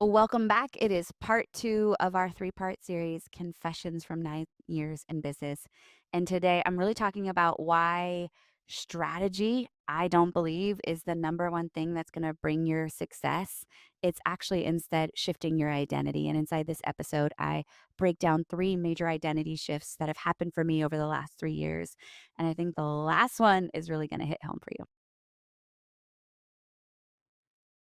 Welcome back. It is part two of our three-part series, Confessions from 9 Years in Business. And today I'm really talking about why strategy, I don't believe, is the number one thing that's going to bring your success. It's actually instead shifting your identity. And inside this episode, I break down three major identity shifts that have happened for me over the last 3 years. And I think the last one is really going to hit home for you.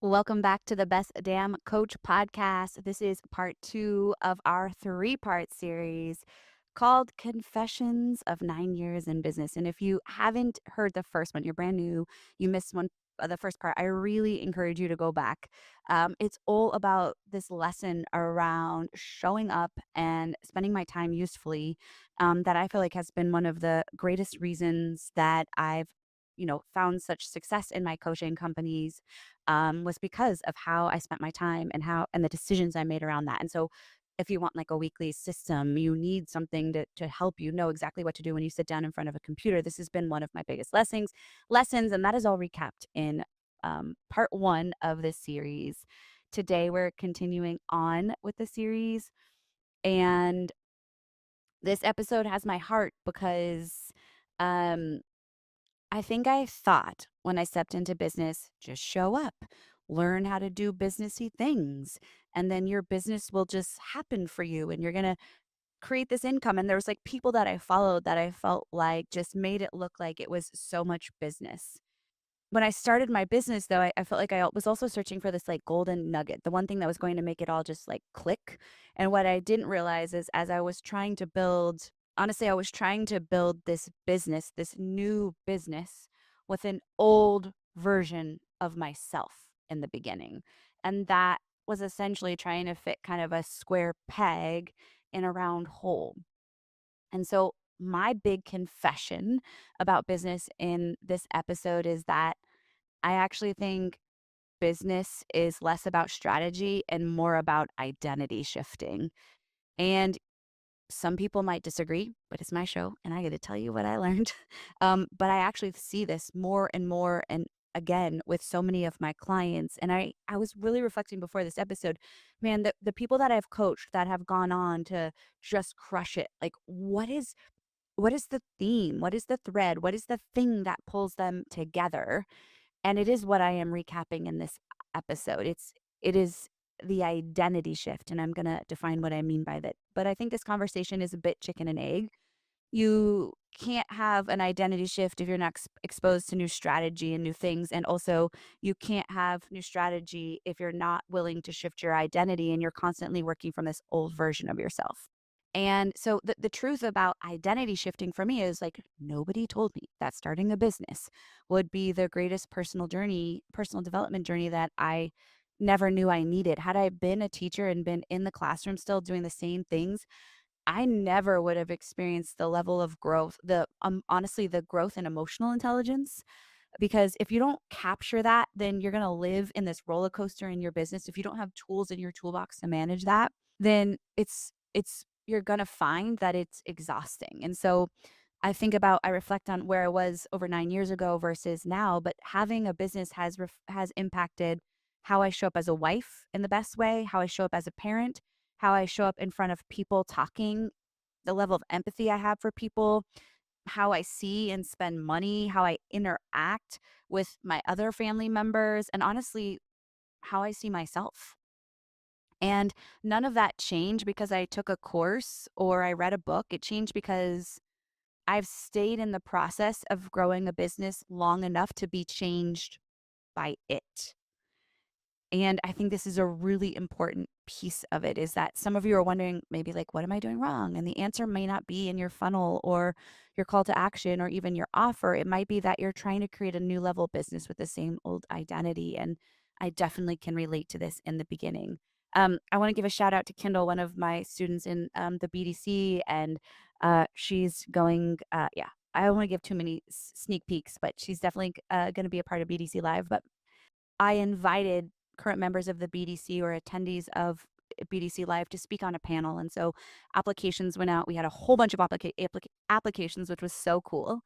Welcome back to the Best Damn Coach podcast. This is part two of our three-part series called Confessions of 9 Years in Business. And if you haven't heard the first one, you're brand new, you missed one of the first part, I really encourage you to go back. It's all about this lesson around showing up and spending my time usefully, that I feel like has been one of the greatest reasons that I've found such success in my coaching companies, was because of how I spent my time and the decisions I made around that. And so if you want like a weekly system, you need something to help you know exactly what to do when you sit down in front of a computer. This has been one of my biggest lessons, and that is all recapped in part one of this series. Today we're continuing on with the series, and this episode has my heart because um I think I thought when I stepped into business, just show up, learn how to do businessy things, and then your business will just happen for you and you're going to create this income. And there was like people that I followed that I felt like just made it look like it was so much business. When I started my business, though, I felt like I was also searching for this like golden nugget, the one thing that was going to make it all just like click. And what I didn't realize is as I was trying to build, honestly, I was trying to build this business, this new business with an old version of myself in the beginning. And that was essentially trying to fit kind of a square peg in a round hole. And so, my big confession about business in this episode is that I actually think business is less about strategy and more about identity shifting. And some people might disagree, but it's my show and I get to tell you what I learned. But I actually see this more and more and again with so many of my clients. And I was really reflecting before this episode, man, the people that I've coached that have gone on to just crush it, like what is the theme? What is the thread? What is the thing that pulls them together? And it is what I am recapping in this episode. It is the identity shift, and I'm gonna define what I mean by that. But I think this conversation is a bit chicken and egg. You can't have an identity shift if you're not exposed to new strategy and new things. And also, you can't have new strategy if you're not willing to shift your identity and you're constantly working from this old version of yourself. And so the truth about identity shifting for me is like nobody told me that starting a business would be the greatest personal development journey that I never knew I needed. Had I been a teacher and been in the classroom still doing the same things, I never would have experienced the level of growth, the honestly, the growth in emotional intelligence. Because if you don't capture that, then you're going to live in this roller coaster in your business. If you don't have tools in your toolbox to manage that, then you're going to find that it's exhausting. And so I reflect on where I was over 9 years ago versus now, but having a business has impacted how I show up as a wife in the best way, how I show up as a parent, how I show up in front of people talking, the level of empathy I have for people, how I see and spend money, how I interact with my other family members, and honestly, how I see myself. And none of that changed because I took a course or I read a book. It changed because I've stayed in the process of growing a business long enough to be changed by it. And I think this is a really important piece of it is that some of you are wondering, maybe like, what am I doing wrong? And the answer may not be in your funnel or your call to action or even your offer. It might be that you're trying to create a new level business with the same old identity. And I definitely can relate to this in the beginning. I want to give a shout out to Kendall, one of my students in the BDC, and she's going, yeah, I don't want to give too many sneak peeks, but she's definitely going to be a part of BDC Live. But I invited current members of the BDC or attendees of BDC Live to speak on a panel. And so applications went out. We had a whole bunch of applications, which was so cool.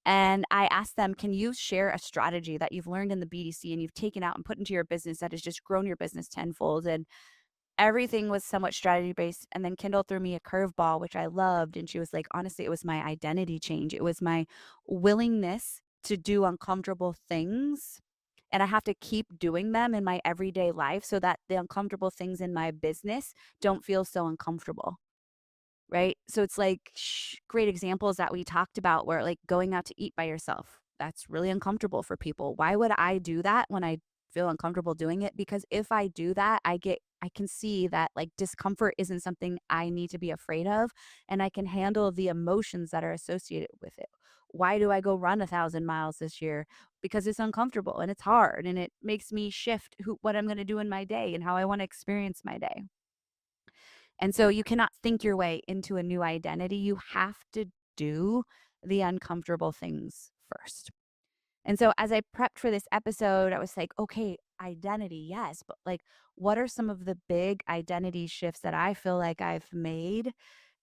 And I asked them, can you share a strategy that you've learned in the BDC and you've taken out and put into your business that has just grown your business tenfold? And everything was somewhat strategy based. And then Kendall threw me a curveball, which I loved. And she was like, honestly, it was my identity change. It was my willingness to do uncomfortable things. And I have to keep doing them in my everyday life so that the uncomfortable things in my business don't feel so uncomfortable. Right? So it's like great examples that we talked about where like going out to eat by yourself. That's really uncomfortable for people. Why would I do that when I feel uncomfortable doing it? Because if I do that, I can see that like discomfort isn't something I need to be afraid of, and I can handle the emotions that are associated with it. Why do I go run 1,000 miles this year? Because it's uncomfortable and it's hard and it makes me shift what I'm going to do in my day and how I want to experience my day. And so you cannot think your way into a new identity. You have to do the uncomfortable things first. And so as I prepped for this episode, I was like, okay, identity, yes, but like, what are some of the big identity shifts that I feel like I've made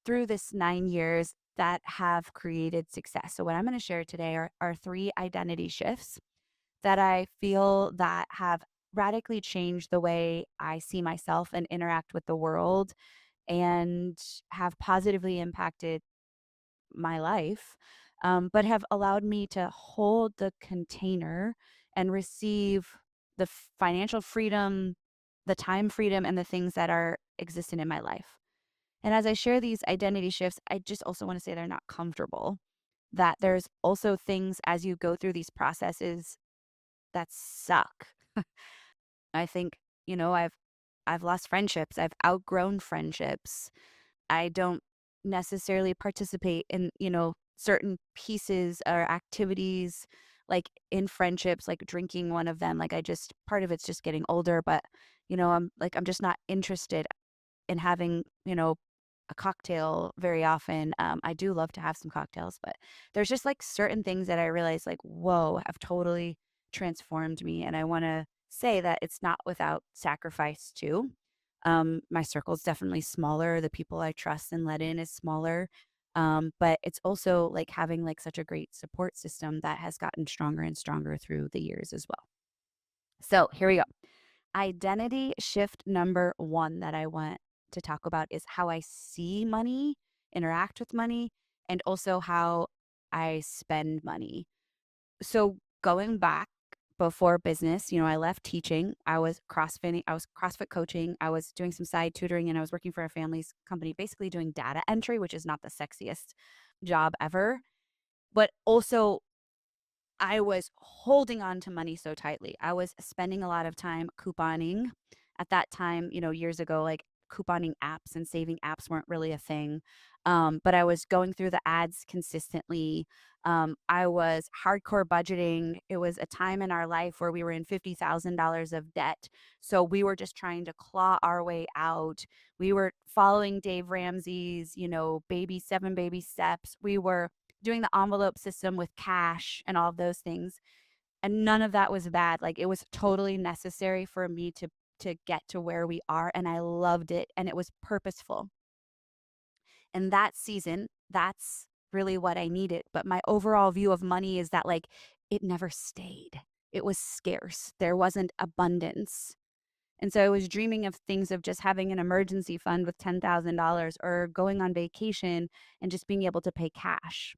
through this 9 years that have created success? So what I'm going to share today are three identity shifts that I feel that have radically changed the way I see myself and interact with the world and have positively impacted my life, but have allowed me to hold the container and receive the financial freedom, the time freedom, and the things that are existent in my life. And as I share these identity shifts, I just also want to say they're not comfortable. That there's also things as you go through these processes that suck. I think, I've lost friendships, I've outgrown friendships. I don't necessarily participate in, certain pieces or activities like in friendships, like drinking one of them. Like I just part of it's just getting older, but I'm just not interested in having, a cocktail very often. I do love to have some cocktails, but there's just like certain things that I realize like, whoa, have totally transformed me. And I want to say that it's not without sacrifice too. My circle is definitely smaller. The people I trust and let in is smaller. But it's also like having like such a great support system that has gotten stronger and stronger through the years as well. So here we go. Identity shift number one that I want to talk about is how I see money, interact with money, and also how I spend money. So going back before business, I left teaching. I was CrossFit coaching. I was doing some side tutoring and I was working for a family's company, basically doing data entry, which is not the sexiest job ever. But also I was holding on to money so tightly. I was spending a lot of time couponing. At that time, years ago, like couponing apps and saving apps weren't really a thing. But I was going through the ads consistently. I was hardcore budgeting. It was a time in our life where we were in $50,000 of debt. So we were just trying to claw our way out. We were following Dave Ramsey's, seven baby steps. We were doing the envelope system with cash and all of those things. And none of that was bad. Like it was totally necessary for me to get to where we are, and I loved it and it was purposeful. And that season, that's really what I needed. But my overall view of money is that like it never stayed. It was scarce. There wasn't abundance. And so I was dreaming of things of just having an emergency fund with $10,000 or going on vacation and just being able to pay cash.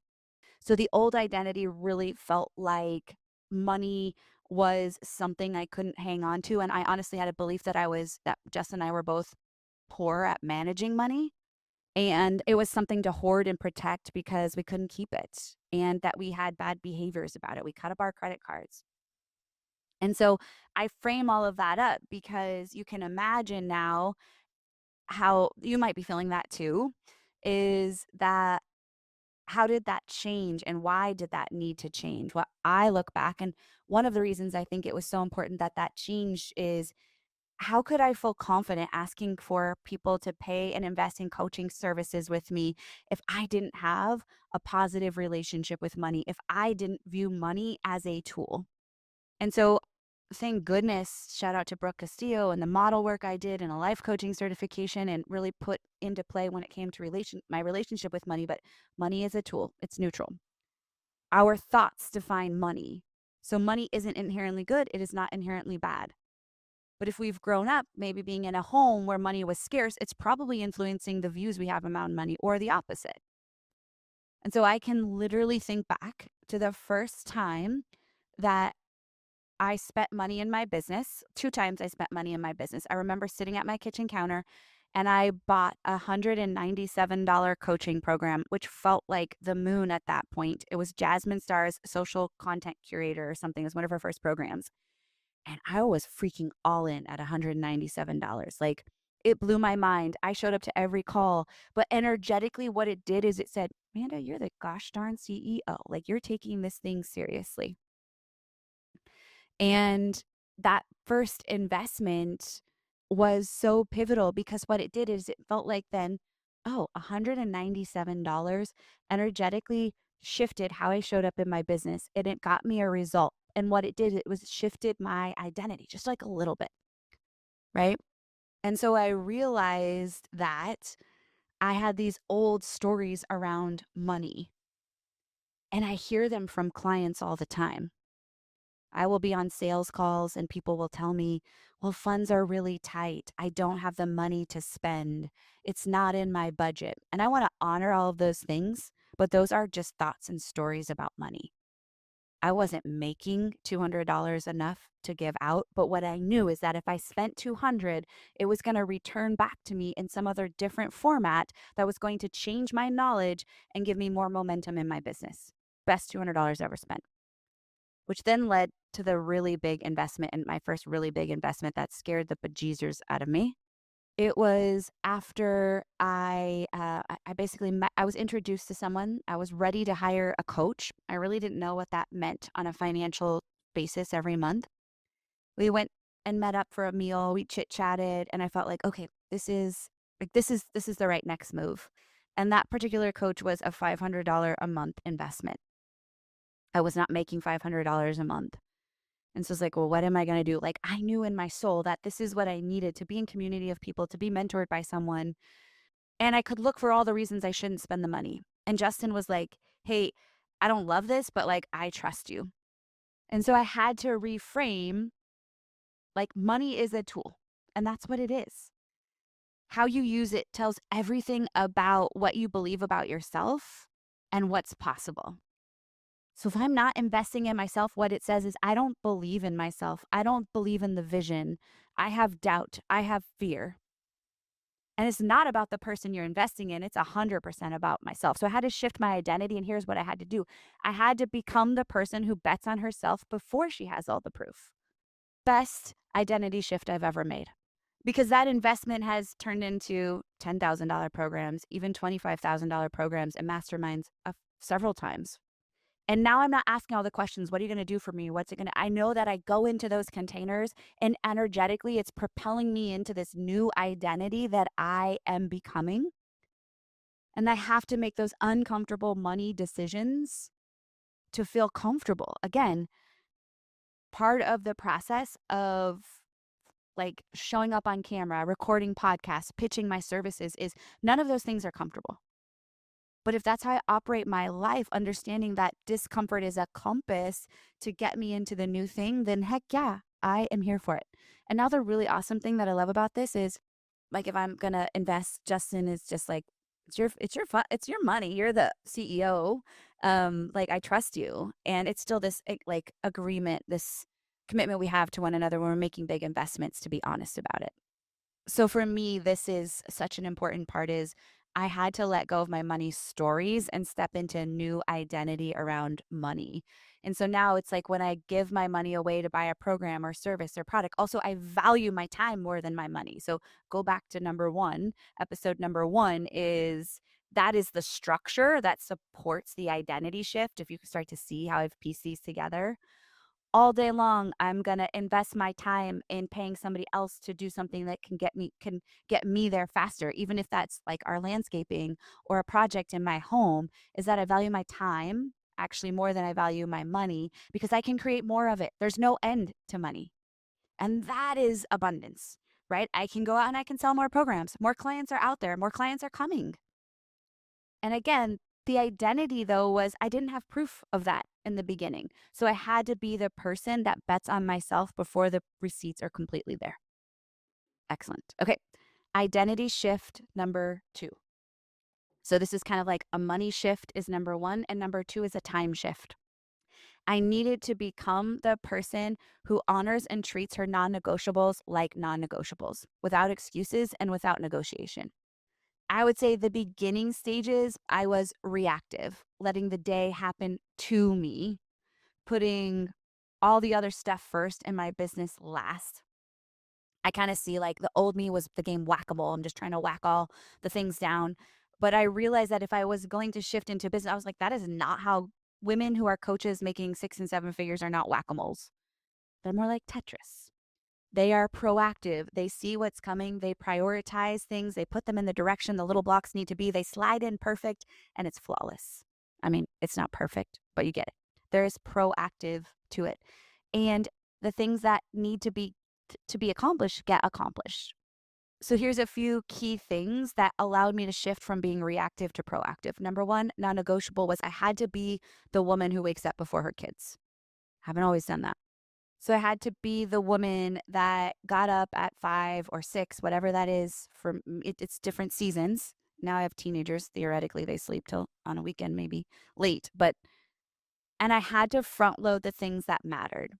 So the old identity really felt like money was something I couldn't hang on to. And I honestly had a belief that Jess and I were both poor at managing money. And it was something to hoard and protect because we couldn't keep it and that we had bad behaviors about it. We cut up our credit cards. And so I frame all of that up because you can imagine now how you might be feeling that too, is that how did that change and why did that need to change? Well, I look back and one of the reasons I think it was so important that that changed is how could I feel confident asking for people to pay and invest in coaching services with me if I didn't have a positive relationship with money, if I didn't view money as a tool? And so thank goodness, shout out to Brooke Castillo and the model work I did and a life coaching certification and really put into play when it came to my relationship with money. But money is a tool, it's neutral. Our thoughts define money. So money isn't inherently good, it is not inherently bad. But if we've grown up maybe being in a home where money was scarce, it's probably influencing the views we have around money or the opposite. And so I can literally think back to the first time that I spent money in my business. Two times I spent money in my business. I remember sitting at my kitchen counter and I bought a $197 coaching program, which felt like the moon at that point. It was Jasmine Star's social content curator or something. It was one of her first programs. And I was freaking all in at $197. Like, it blew my mind. I showed up to every call, but energetically, what it did is it said, Amanda, you're the gosh darn CEO. Like, you're taking this thing seriously. And that first investment was so pivotal because what it did is it felt like then, oh, $197 energetically shifted how I showed up in my business and it got me a result. And what it did, it was shifted my identity just like a little bit, right? And so I realized that I had these old stories around money and I hear them from clients all the time. I will be on sales calls and people will tell me, well, funds are really tight. I don't have the money to spend. It's not in my budget. And I want to honor all of those things, but those are just thoughts and stories about money. I wasn't making $200 enough to give out, but what I knew is that if I spent 200, it was going to return back to me in some other different format that was going to change my knowledge and give me more momentum in my business. Best $200 ever spent, which then led to the really big investment and my first really big investment that scared the bejesus out of me. It was after I basically met, I was introduced to someone. I was ready to hire a coach. I really didn't know what that meant on a financial basis every month. We went and met up for a meal. We chit chatted, and I felt like, okay, this is the right next move. And that particular coach was a $500 a month investment. I was not making $500 a month. And so it's like, well, what am I going to do? Like, I knew in my soul that this is what I needed to be in community of people, to be mentored by someone. And I could look for all the reasons I shouldn't spend the money. And Justin was like, hey, I don't love this, but like, I trust you. And so I had to reframe like, money is a tool, and that's what it is. How you use it tells everything about what you believe about yourself and what's possible. So if I'm not investing in myself, what it says is I don't believe in myself. I don't believe in the vision. I have doubt. I have fear. And it's not about the person you're investing in. It's 100% about myself. So I had to shift my identity. And here's what I had to do. I had to become the person who bets on herself before she has all the proof. Best identity shift I've ever made. Because that investment has turned into $10,000 programs, even $25,000 programs and masterminds several times. And now I'm not asking all the questions. What are you going to do for me? What's it going to, I know that I go into those containers and energetically it's propelling me into this new identity that I am becoming. And I have to make those uncomfortable money decisions to feel comfortable. Again, part of the process of like showing up on camera, recording podcasts, pitching my services is none of those things are comfortable. But if that's how I operate my life, understanding that discomfort is a compass to get me into the new thing, then heck yeah, I am here for it. And now the really awesome thing that I love about this is like if I'm gonna invest, Justin is just like, it's your money. You're the CEO. Like I trust you. And it's still this like agreement, this commitment we have to one another when we're making big investments, to be honest about it. So for me, this is such an important part is I had to let go of my money stories and step into a new identity around money. And so now it's like when I give my money away to buy a program or service or product, also I value my time more than my money. So go back to episode number one is that is the structure that supports the identity shift. If you can start to see how I've pieced these together all day long, I'm going to invest my time in paying somebody else to do something that can get me there faster, even if that's like our landscaping or a project in my home, is that I value my time actually more than I value my money because I can create more of it. There's no end to money. And that is abundance, right? I can go out and I can sell more programs. More clients are out there. More clients are coming. And again, the identity though was I didn't have proof of that in the beginning. So I had to be the person that bets on myself before the receipts are completely there. Excellent. Okay. Identity shift number 2. So this is kind of like a money shift is number 1, and number 2 is a time shift. I needed to become the person who honors and treats her non-negotiables like non-negotiables, without excuses and without negotiation. I would say the beginning stages, I was reactive, letting the day happen to me, putting all the other stuff first and my business last. I kind of see like the old me was the game whack-a-mole. I'm just trying to whack all the things down. But I realized that if I was going to shift into business, I was like, that is not how women who are coaches making 6 and 7 figures are not whack-a-moles. They're more like Tetris. They are proactive. They see what's coming. They prioritize things. They put them in the direction the little blocks need to be. They slide in perfect and it's flawless. I mean, it's not perfect, but you get it. There is proactive to it. And the things that need to be accomplished get accomplished. So here's a few key things that allowed me to shift from being reactive to proactive. Number 1, non-negotiable was I had to be the woman who wakes up before her kids. Haven't always done that. So I had to be the woman that got up at 5 or 6, whatever that is. It's different seasons. Now I have teenagers. Theoretically, they sleep till on a weekend, maybe late. And I had to front load the things that mattered.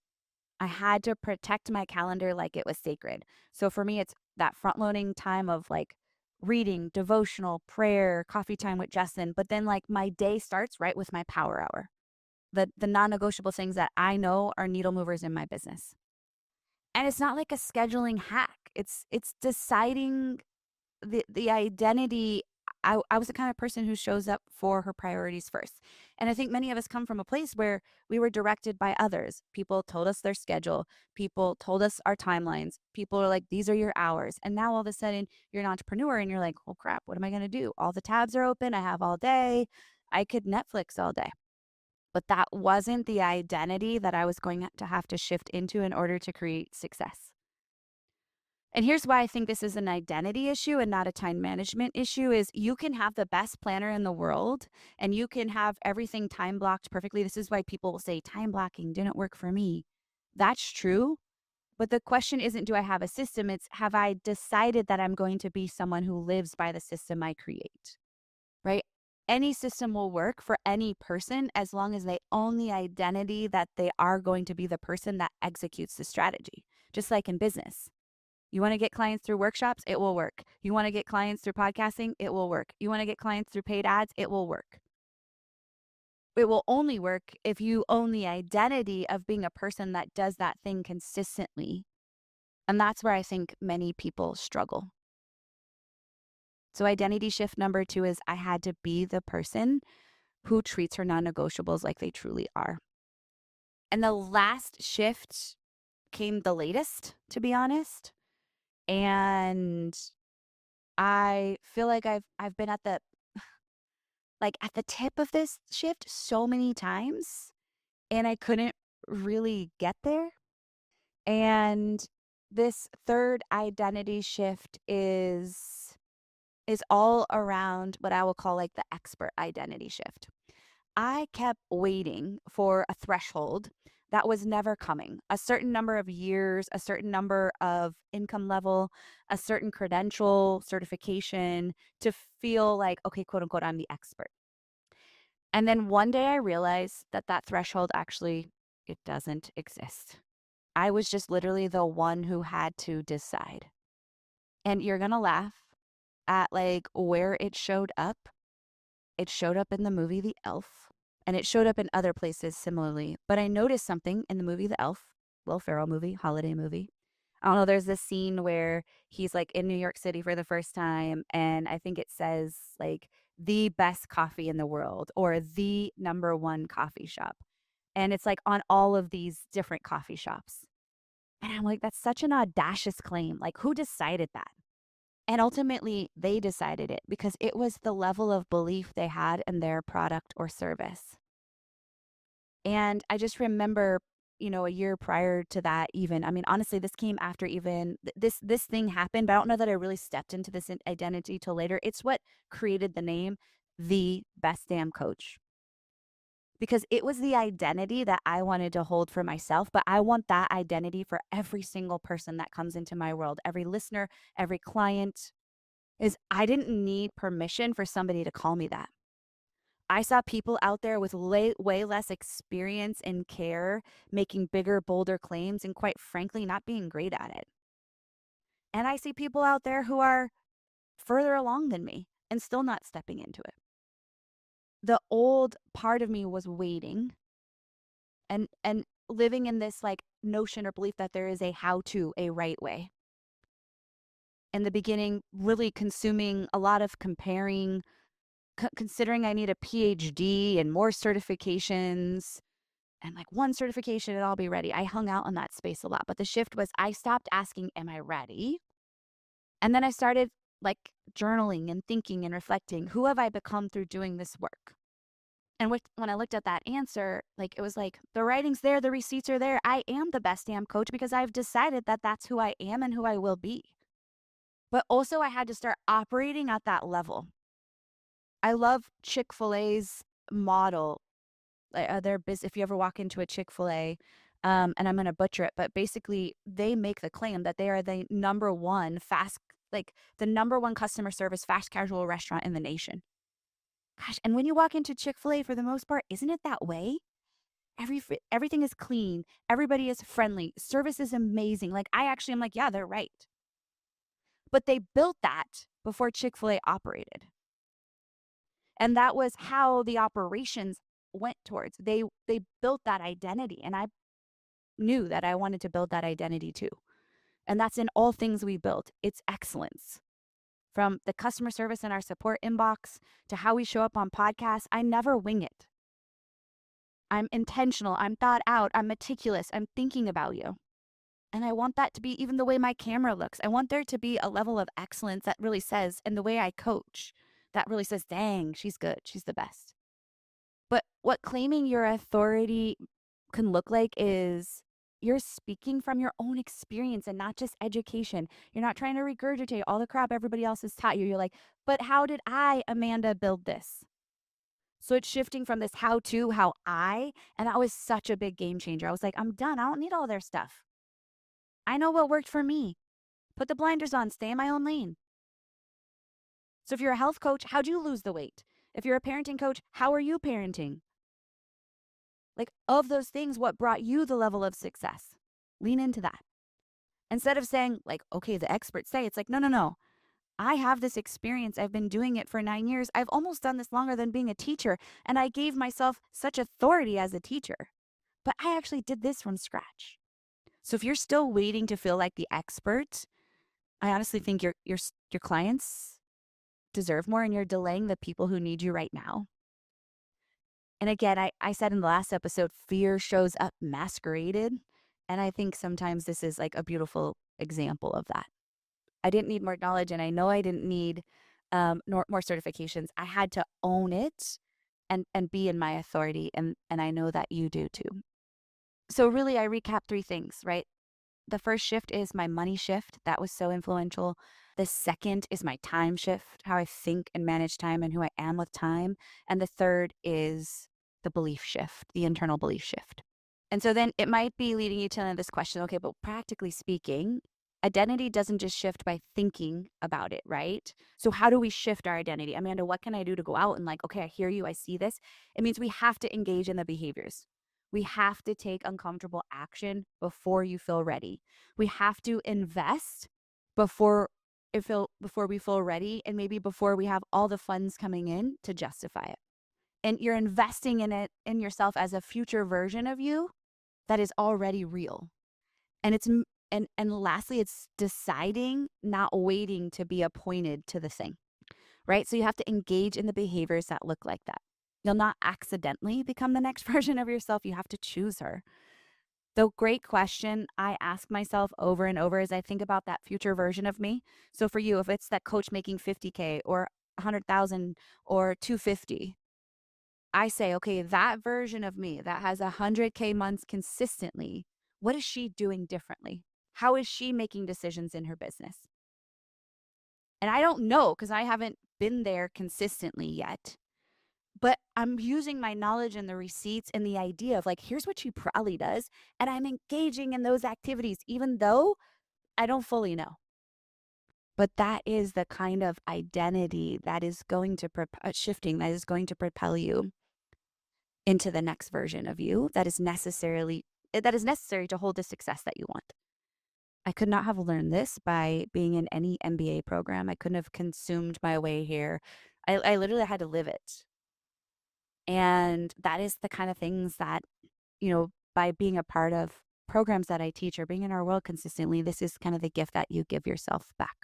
I had to protect my calendar like it was sacred. So for me, it's that front loading time of like reading, devotional, prayer, coffee time with Justin. But then like my day starts right with my power hour. The non-negotiable things that I know are needle movers in my business. And it's not like a scheduling hack. It's deciding the identity. I was the kind of person who shows up for her priorities first. And I think many of us come from a place where we were directed by others. People told us their schedule. People told us our timelines. People are like, these are your hours. And now all of a sudden you're an entrepreneur and you're like, oh crap, what am I going to do? All the tabs are open. I have all day. I could Netflix all day. But that wasn't the identity that I was going to have to shift into in order to create success. And here's why I think this is an identity issue and not a time management issue is you can have the best planner in the world and you can have everything time blocked perfectly. This is why people will say time blocking didn't work for me. That's true. But the question isn't, do I have a system? It's, have I decided that I'm going to be someone who lives by the system I create? Right? Any system will work for any person as long as they own the identity that they are going to be the person that executes the strategy, just like in business. You want to get clients through workshops? It will work. You want to get clients through podcasting? It will work. You want to get clients through paid ads? It will work. It will only work if you own the identity of being a person that does that thing consistently. And that's where I think many people struggle. So identity shift number 2 is I had to be the person who treats her non-negotiables like they truly are. And the last shift came the latest, to be honest. And I feel like I've been at the tip of this shift so many times and I couldn't really get there. And this third identity shift is all around what I will call like the expert identity shift. I kept waiting for a threshold that was never coming. A certain number of years, a certain number of income level, a certain credential, certification to feel like, okay, quote unquote, I'm the expert. And then one day I realized that that threshold actually, it doesn't exist. I was just literally the one who had to decide. And you're going to laugh at like where it showed up. It showed up in the movie The Elf, and it showed up in other places similarly. But I noticed something in the movie The Elf, Will Ferrell movie, holiday movie. I don't know, there's this scene where he's like in New York City for the first time, and I think it says like the best coffee in the world or the number one coffee shop. And it's like on all of these different coffee shops. And I'm like, that's such an audacious claim. Like, who decided that? And ultimately, they decided it because it was the level of belief they had in their product or service. And I just remember, a year prior to that, even, I mean, honestly, this came after even this thing happened, but I don't know that I really stepped into this identity till later. It's what created the name, The Best Damn Coach. because it was the identity that I wanted to hold for myself, but I want that identity for every single person that comes into my world, every listener, every client, is I didn't need permission for somebody to call me that. I saw people out there with way less experience and care making bigger, bolder claims and quite frankly, not being great at it. And I see people out there who are further along than me and still not stepping into it. The old part of me was waiting and living in this like notion or belief that there is a how to, a right way. In the beginning, really consuming a lot of comparing, considering I need a PhD and more certifications and like one certification and I'll be ready. I hung out in that space a lot. But the shift was I stopped asking, am I ready? And then I started like journaling and thinking and reflecting, who have I become through doing this work? And when I looked at that answer, like it was like the writing's there, the receipts are there. I am the best damn coach because I've decided that that's who I am and who I will be. But also I had to start operating at that level. I love Chick-fil-A's model. Their business, if you ever walk into a Chick-fil-A, and I'm going to butcher it, but basically they make the claim that they are the number one the number one customer service fast casual restaurant in the nation. Gosh, and when you walk into Chick-fil-A, for the most part, isn't it that way? Everything is clean. Everybody is friendly. Service is amazing. Like I'm like, yeah, they're right. But they built that before Chick-fil-A operated. And that was how the operations went towards. They built that identity. And I knew that I wanted to build that identity too. And that's in all things we built. It's excellence. From the customer service in our support inbox to how we show up on podcasts, I never wing it. I'm intentional. I'm thought out. I'm meticulous. I'm thinking about you. And I want that to be even the way my camera looks. I want there to be a level of excellence that really says, and the way I coach, that really says, dang, she's good. She's the best. But what claiming your authority can look like is you're speaking from your own experience and not just education. You're not trying to regurgitate all the crap everybody else has taught you. You're like, but how did I, Amanda, build this? So it's shifting from this how to, and that was such a big game changer. I was like, I'm done. I don't need all their stuff. I know what worked for me. Put the blinders on, stay in my own lane. So if you're a health coach, how'd you lose the weight? If you're a parenting coach, how are you parenting? Like, of those things, what brought you the level of success? Lean into that. Instead of saying, like, okay, the experts say, it's like, no. I have this experience. I've been doing it for 9 years. I've almost done this longer than being a teacher. And I gave myself such authority as a teacher. But I actually did this from scratch. So if you're still waiting to feel like the expert, I honestly think your clients deserve more and you're delaying the people who need you right now. And again, I said in the last episode, fear shows up masqueraded. And I think sometimes this is like a beautiful example of that. I didn't need more knowledge and I know I didn't need more certifications. I had to own it and be in my authority. And I know that you do too. So really, I recap 3 things, right? The first shift is my money shift. That was so influential. The second is my time shift, how I think and manage time and who I am with time. And the third is the belief shift, the internal belief shift. And so then it might be leading you to this question, okay, but practically speaking, identity doesn't just shift by thinking about it, right? So how do we shift our identity? Amanda, what can I do to go out and like, okay, I hear you, I see this. It means we have to engage in the behaviors. We have to take uncomfortable action before you feel ready. We have to invest before we feel ready and maybe before we have all the funds coming in to justify it. And you're investing in it in yourself as a future version of you that is already real. And and lastly, it's deciding, not waiting to be appointed to the thing. Right? So you have to engage in the behaviors that look like that. You'll not accidentally become the next version of yourself. You have to choose her. The great question I ask myself over and over as I think about that future version of me. So for you, if it's that coach making 50K or 100,000 or 250, I say, okay, that version of me that has 100K months consistently, what is she doing differently? How is she making decisions in her business? And I don't know because I haven't been there consistently yet. but I'm using my knowledge and the receipts and the idea of like, here's what she probably does. And I'm engaging in those activities, even though I don't fully know. But that is the kind of identity that is going to shifting, that is going to propel you into the next version of you that is necessary to hold the success that you want. I could not have learned this by being in any MBA program. I couldn't have consumed my way here. I literally had to live it. And that is the kind of things that, by being a part of programs that I teach or being in our world consistently, this is kind of the gift that you give yourself back.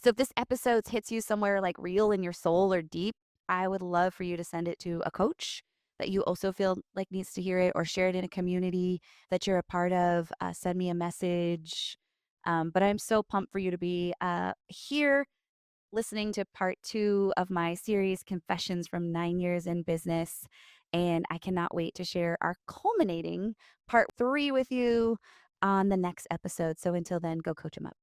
So if this episode hits you somewhere like real in your soul or deep, I would love for you to send it to a coach that you also feel like needs to hear it, or share it in a community that you're a part of. Send me a message. But I'm so pumped for you to be here listening to part 2 of my series, Confessions from 9 Years in Business. And I cannot wait to share our culminating part 3 with you on the next episode. So until then, go coach 'em up.